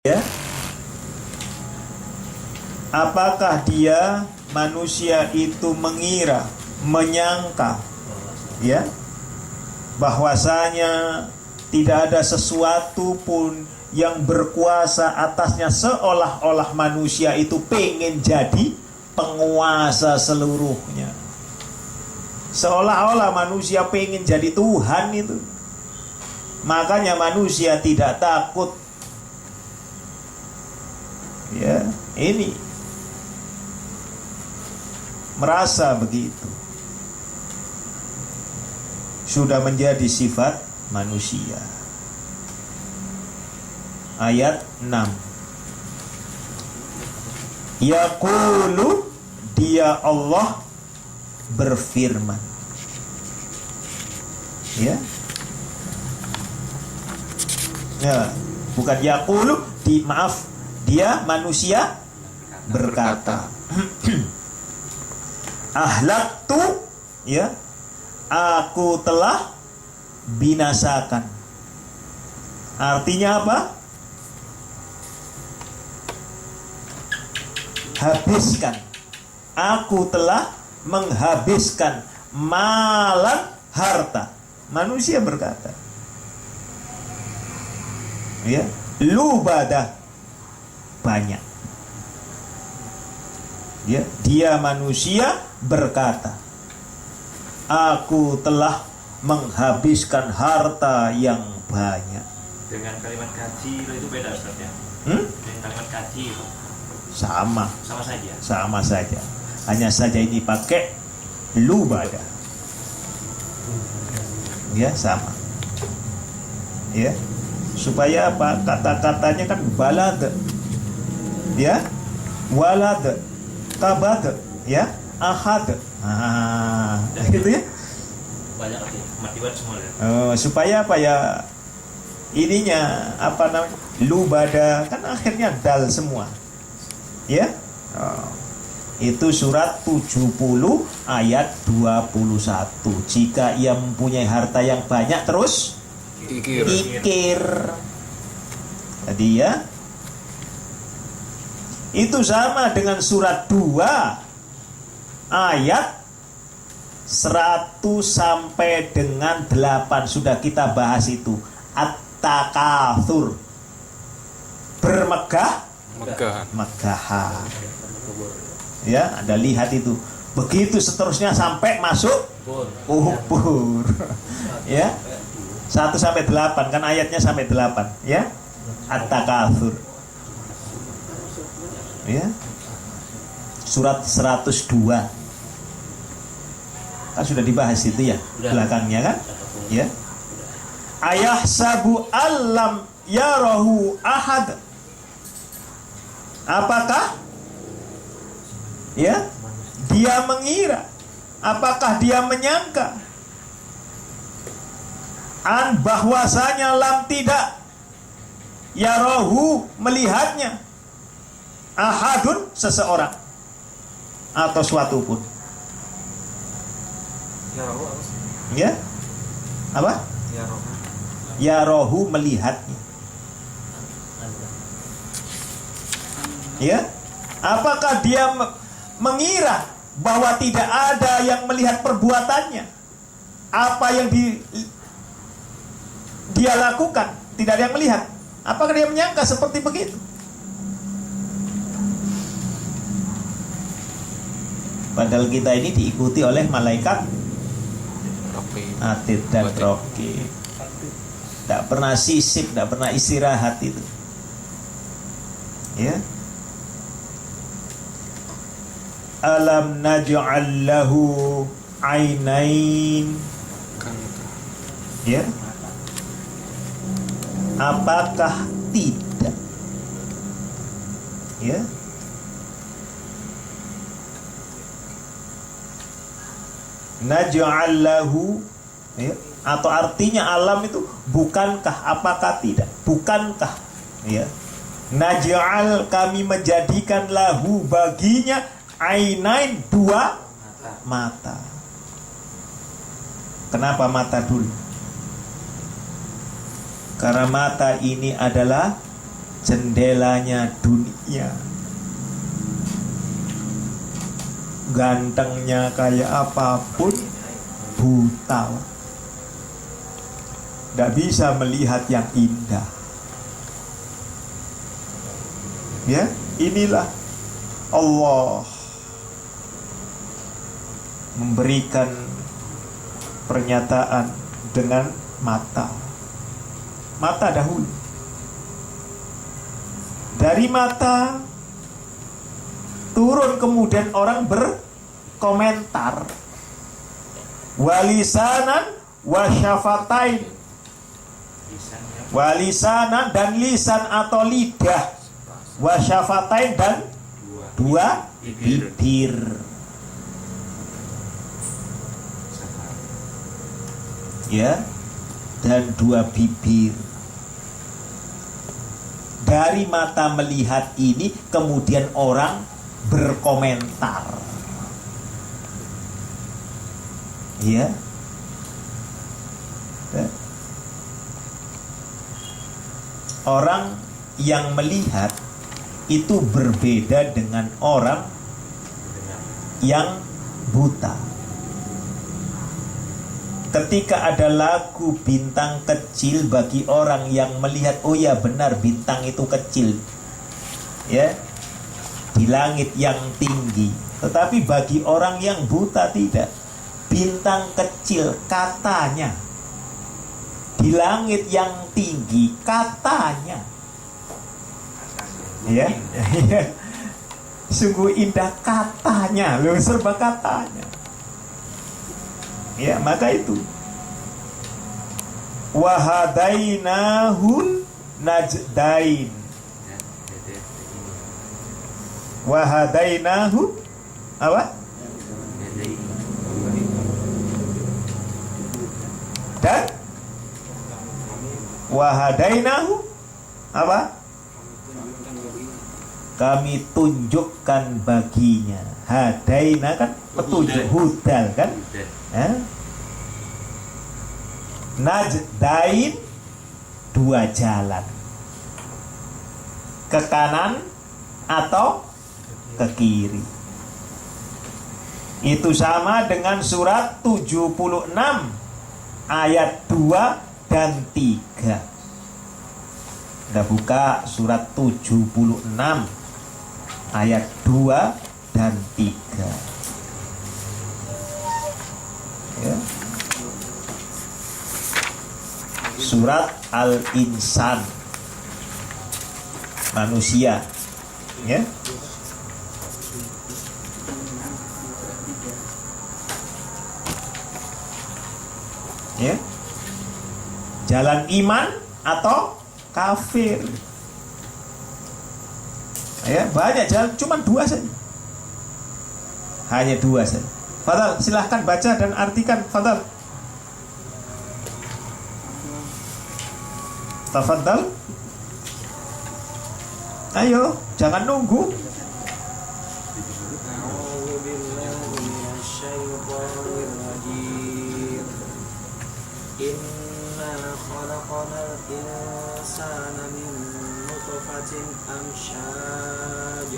Ya, apakah dia manusia itu mengira, menyangka, ya, bahwasanya tidak ada sesuatu pun yang berkuasa atasnya, seolah-olah manusia itu pengen jadi penguasa seluruhnya, seolah-olah manusia pengen jadi Tuhan itu. Makanya manusia tidak takut. Ya, ini merasa begitu. Sudah menjadi sifat manusia. Ayat 6. Yaqulu, dia Allah berfirman. Ya. Ya, bukan yaqulu, maaf. Dia manusia berkata, ahlaktu, ya, aku telah binasakan. Artinya apa? Habiskan. Aku telah menghabiskan malan, harta. Manusia berkata, ya, lubadah, banyak. Ya, dia manusia berkata, aku telah menghabiskan harta yang banyak. Dengan kalimat kaji itu beda Ustaz ya? Dengan kalimat kaji itu Sama saja. Sama saja. Hanya saja ini pakai lubada. Ya, sama. Ya. Supaya apa? Kata-katanya kan balad. Ya, walad, kabad, ya, ahad, gitu ya. Banyak lagi, matibat semua ya. Supaya apa ya? Ininya apa namanya? Lubada, kan akhirnya dal semua. Ya. Itu surat 70 ayat 21. Jika ia mempunyai harta yang banyak, terus ikir. Tadi ya. Itu sama dengan surat 2 ayat 100 sampai dengan 8. Sudah kita bahas itu. At-takatsur, bermegah-megahan. Ya, Anda lihat itu. Begitu seterusnya sampai masuk kubur. Ya. 1 sampai 8 kan ayatnya sampai 8, ya. At-takatsur. Ya. Surat 102. Kan sudah dibahas itu ya, belakangnya kan? Ya. Ayahsabu allam yarahu ahad. Apakah ya? Dia mengira, apakah dia menyangka bahwasanya lam tidak yarahu melihatnya ahadun seseorang atau suatu pun. Ya, apa? Ya rohu melihatnya. Ya, apakah dia mengira bahwa tidak ada yang melihat perbuatannya? Apa yang dia lakukan tidak ada yang melihat? Apakah dia menyangka seperti begitu? Padahal kita ini diikuti oleh malaikat Atid dan Raqib. Tidak pernah sisip, tidak pernah istirahat itu. Ya. Alam naj'al lahu ainain. Ya. Apakah tidak? Ya. Naj'al lahu, ya, atau artinya alam itu bukankah, apakah tidak, bukankah, ya, naj'al, kami menjadikan lahu baginya ainain, dua mata. Kenapa mata dulu? Karena mata ini adalah jendelanya dunia. Gantengnya kayak apapun, buta. Tidak bisa melihat yang indah. Ya, inilah Allah memberikan pernyataan dengan mata. Mata dahulu. Dari mata turun kemudian orang berkomentar. Walisanan wasyafatain. Walisanan dan lisan atau lidah. Wasyafatain dan dua bibir. Ya, dan dua bibir. Dari mata melihat ini kemudian orang berkomentar. Ya. Orang yang melihat itu berbeda dengan orang yang buta. Ketika ada lagu bintang kecil, bagi orang yang melihat, oh ya benar bintang itu kecil, ya, di langit yang tinggi. Tetapi bagi orang yang buta tidak. Bintang kecil katanya, di langit yang tinggi katanya. Ya, sungguh indah katanya, loh, serba katanya. Ya, maka itu wahadainahun najdain. Wahadainahu apa? Dan wahadainahu apa? Kami tunjukkan baginya. Hadaina kan petunjuk, hudal kan? Najdain, dua jalan, ke kanan atau ke kiri. Itu sama dengan surat 76 ayat 2 dan 3. Kita buka surat 76 ayat 2 dan 3. Ya. Surat Al-Insan, manusia, ya. Ya. Jalan iman atau kafir. Ya, banyak jalan, cuma dua saja. Hanya dua saja. Fadal, silahkan baca dan artikan. Fadal. Tafadhal. Ayo, jangan nunggu. Inna khalaqnal insana min nutfatin amsyaj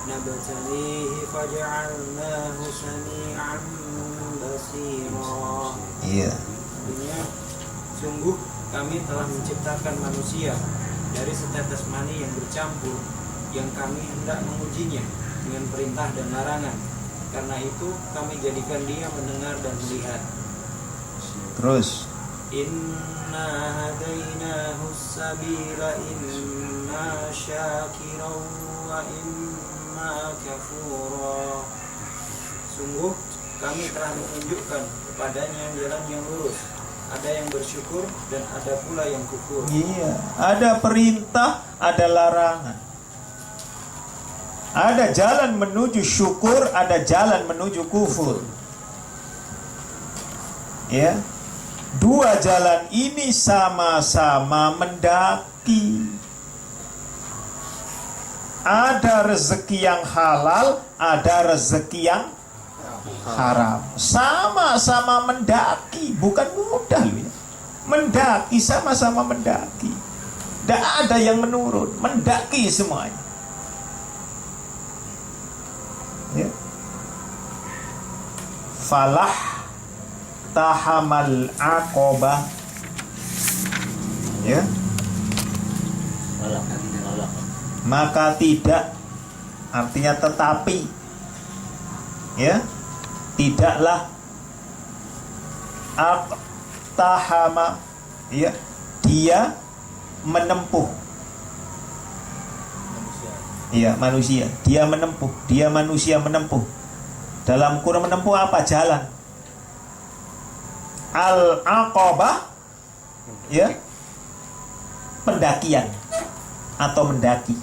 nabtalihi faj'alnahu sami'an basira. Iya. Sungguh kami telah menciptakan manusia dari setetes mani yang bercampur, yang kami hendak mengujinya dengan perintah dan larangan. Karena itu kami jadikan dia mendengar dan melihat. Terus Inna hadainahu sabila imma syakiran wa imma kafura. Sungguh kami telah menunjukkan kepadanya jalan yang lurus. Ada yang bersyukur dan ada pula yang kufur. iya, ada perintah, ada larangan. Ada jalan menuju syukur, ada jalan menuju kufur. Ya. Dua jalan ini sama-sama mendaki. Ada rezeki yang halal, ada rezeki yang haram. Sama-sama mendaki, bukan mudah loh ya. Mendaki, sama-sama mendaki. Tidak ada yang menurun, mendaki semuanya. Ya. Falah tahamal aqobah. Ya. Maka tidak, artinya tetapi, ya, tidaklah tahama, ya, dia menempuh, iya manusia, dia menempuh, dia manusia menempuh. Dalam Quran menempuh apa? Jalan. Al-aqabah, ya, pendakian atau mendaki.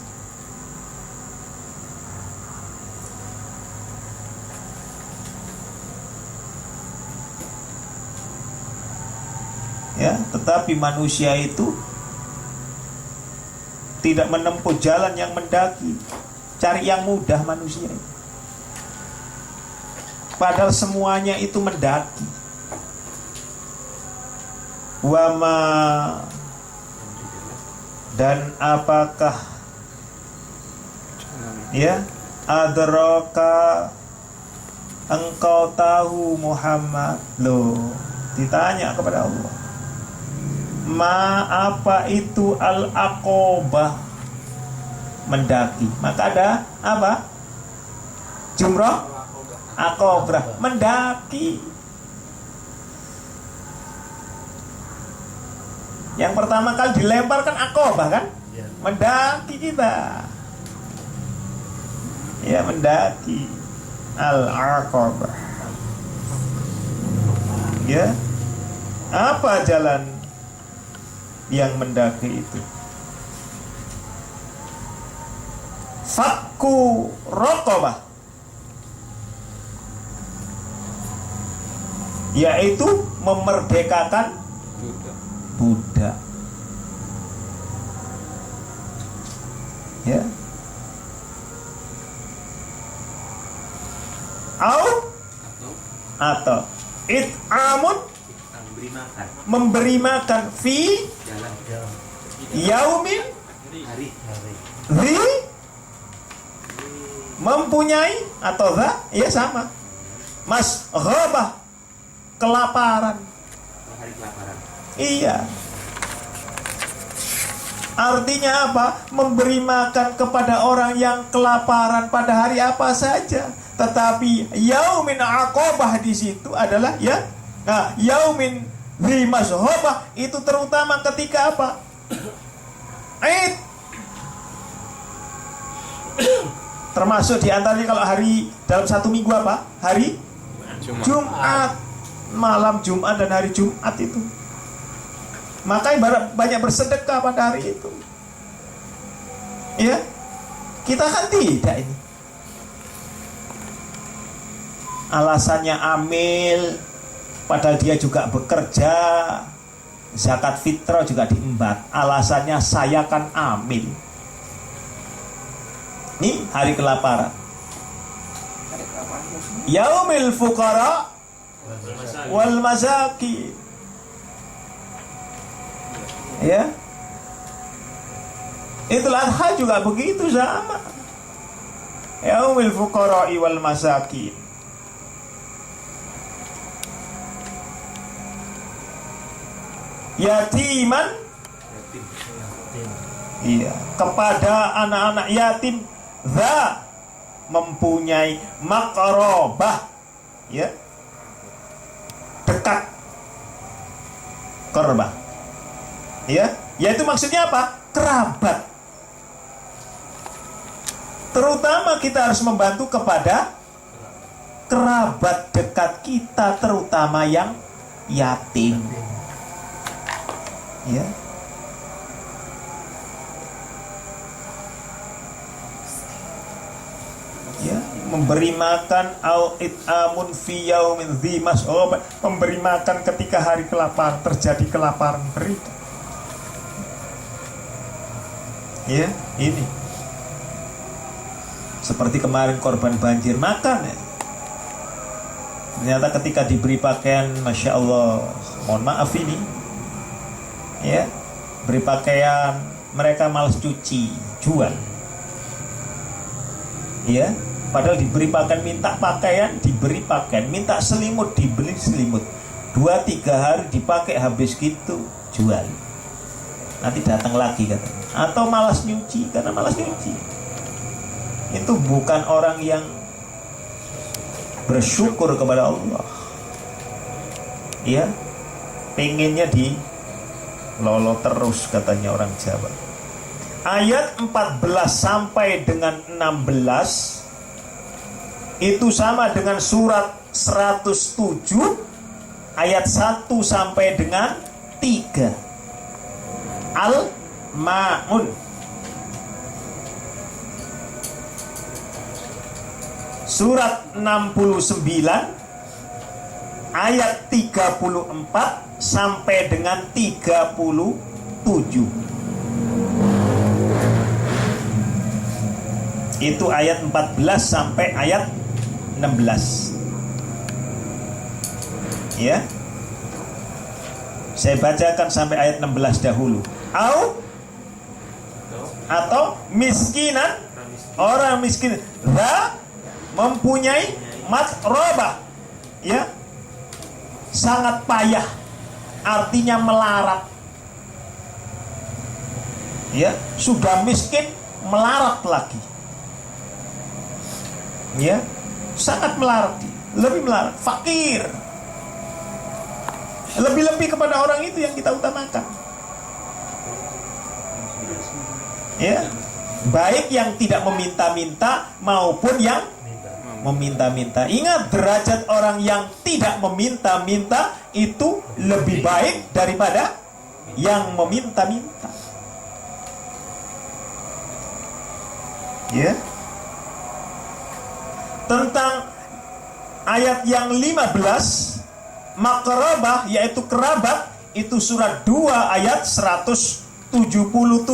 Ya, tetapi manusia itu tidak menempuh jalan yang mendaki, cari yang mudah manusia itu. Padahal semuanya itu mendaki. Wama, dan apakah, ya, adraka, engkau tahu Muhammad? Loh, ditanya kepada Allah. Ma, apa itu al-aqobah? Mendaki. Maka ada apa? Jumrah, aqobah, mendaki. Yang pertama kali dilemparkan aqobah kan? Mendaki kita. Ya, mendaki al-aqobah. Ya. Apa jalan yang mendaki itu? Fakku raqabah, yaitu memerdekakan budak. Ya. Atau it'amun, memberi makan fi yaumin, zi, mempunyai, atau za, ya sama, mas ghabah, kelaparan. Iya, artinya apa? Memberi makan kepada orang yang kelaparan pada hari apa saja. Tetapi yaumin aqobah di situ adalah, ya, nah, yaumin zi masghobah itu terutama ketika apa? Id. Termasuk diantaranya kalau hari dalam satu minggu apa? Hari Jumat, malam Jumat dan hari Jumat itu. Makanya banyak bersedekah pada hari itu. Ya, kita kan tidak ini. Alasannya amil, padahal dia juga bekerja. Zakat fitrah juga diembat. Alasannya saya kan amil. Ini hari kelaparan. Yaumil fuqara wal masakin. Ya. Idul Adha juga begitu sama. Yaumil fuqara wal masakin. Yatiman, iya, kepada anak-anak yatim, za, mempunyai makrobah, ya, dekat, korba, ya, yaitu maksudnya apa? Kerabat. Terutama kita harus membantu kepada kerabat dekat kita, terutama yang yatim. Ya. Ya, memberi makan au it'amun fi yaumin dzi mas'ub, memberi makan ketika hari kelaparan, terjadi kelaparan, beri. Ya, ini. Seperti kemarin korban banjir, makan ya. Ternyata ketika diberi pakaian, Masya Allah, mohon maaf ini, ya, beri pakaian, mereka malas cuci, jual. Ya, padahal diberi pakaian, minta pakaian, diberi pakaian, minta selimut, dibeli selimut. 2-3 hari dipakai habis gitu, jual. Nanti datang lagi katanya. Atau malas nyuci, karena malas nyuci. Itu bukan orang yang bersyukur kepada Allah. Ya, pengennya di lolo terus katanya orang Jawa. Ayat 14 sampai dengan 16 itu sama dengan surat 107 ayat 1 sampai dengan 3 Al-Ma'un. Surat 69 ayat 34 sampai dengan 37. Itu ayat 14 sampai ayat 16. Ya. Saya bacakan sampai ayat 16 dahulu. Atau miskinan, orang miskin, mempunyai matrobah, ya, sangat payah, artinya melarat, ya, sudah miskin melarat lagi, ya, sangat melarat, lebih melarat, fakir, lebih-lebih kepada orang itu yang kita utamakan, ya, baik yang tidak meminta-minta maupun yang meminta-minta. Ingat, derajat orang yang tidak meminta-minta itu lebih baik daripada yang meminta-minta. Ya. Tentang ayat yang 15, makrabah yaitu kerabat, itu surat 2 ayat 177.